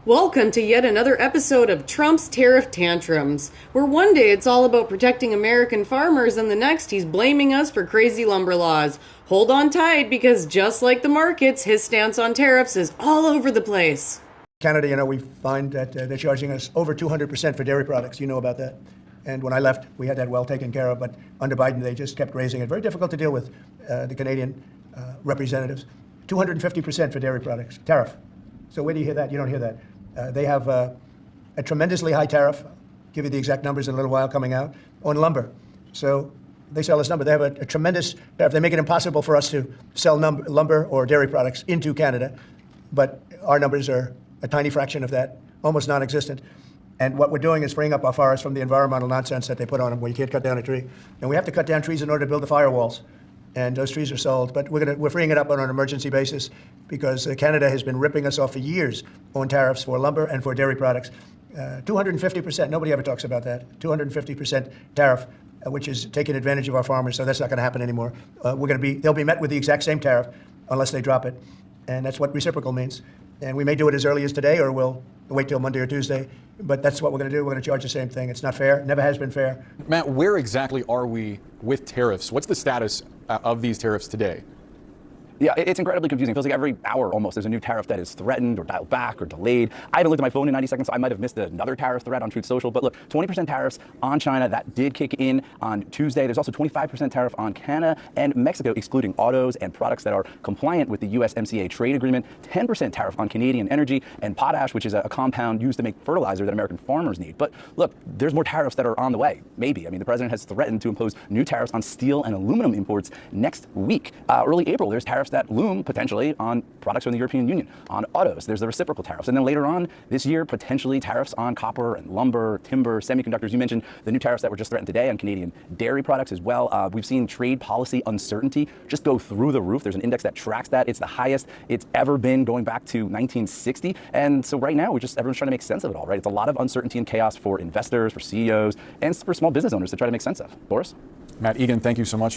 Welcome to yet another episode of Trump's Tariff Tantrums, where one day it's all about protecting American farmers and the next he's blaming us for crazy lumber laws. Hold on tight because just like the markets, his stance on tariffs is all over the place. Canada, we find that they're charging us over 200% for dairy products. You know about that. And when I left, we had that well taken care of. But under Biden, they just kept raising it. Very difficult to deal with the Canadian representatives. 250% for dairy products, tariff. So where do you hear that? You don't hear that. They have a tremendously high tariff. I'll give you the exact numbers in a little while coming out on lumber. So they sell us lumber. They have a tremendous tariff. They make it impossible for us to sell lumber or dairy products into Canada. But our numbers are a tiny fraction of that, almost non-existent. And what we're doing is freeing up our forests from the environmental nonsense that they put on them, where you can't cut down a tree. And we have to cut down trees in order to build the firewalls. And those trees are sold. But we're freeing it up on an emergency basis because Canada has been ripping us off for years on tariffs for lumber and for dairy products. 250%, nobody ever talks about that. 250% tariff, which is taking advantage of our farmers. So that's not going to happen anymore. They'll be met with the exact same tariff unless they drop it. And that's what reciprocal means. And we may do it as early as today, or we'll wait till Monday or Tuesday. But that's what we're going to do. We're going to charge the same thing. It's not fair. Never has been fair. Matt, where exactly are we with tariffs? What's the status of these tariffs today? Yeah, it's incredibly confusing. It feels like every hour almost there's a new tariff that is threatened or dialed back or delayed. I haven't looked at my phone in 90 seconds, so I might have missed another tariff threat on Truth Social. But look, 20% tariffs on China, that did kick in on Tuesday. There's also 25% tariff on Canada and Mexico, excluding autos and products that are compliant with the USMCA trade agreement. 10% tariff on Canadian energy and potash, which is a compound used to make fertilizer that American farmers need. But look, there's more tariffs that are on the way, maybe. I mean, the president has threatened to impose new tariffs on steel and aluminum imports next week. Early April, there's tariffs that loom potentially on products from the European Union, on autos. There's the reciprocal tariffs. And then later on this year, potentially tariffs on copper and lumber, timber, semiconductors. You mentioned the new tariffs that were just threatened today on Canadian dairy products as well. We've seen trade policy uncertainty just go through the roof. There's an index that tracks that. It's the highest it's ever been going back to 1960. And so right now, everyone's trying to make sense of it all, right? It's a lot of uncertainty and chaos for investors, for CEOs, and for small business owners to try to make sense of. Boris? Matt Egan, thank you so much.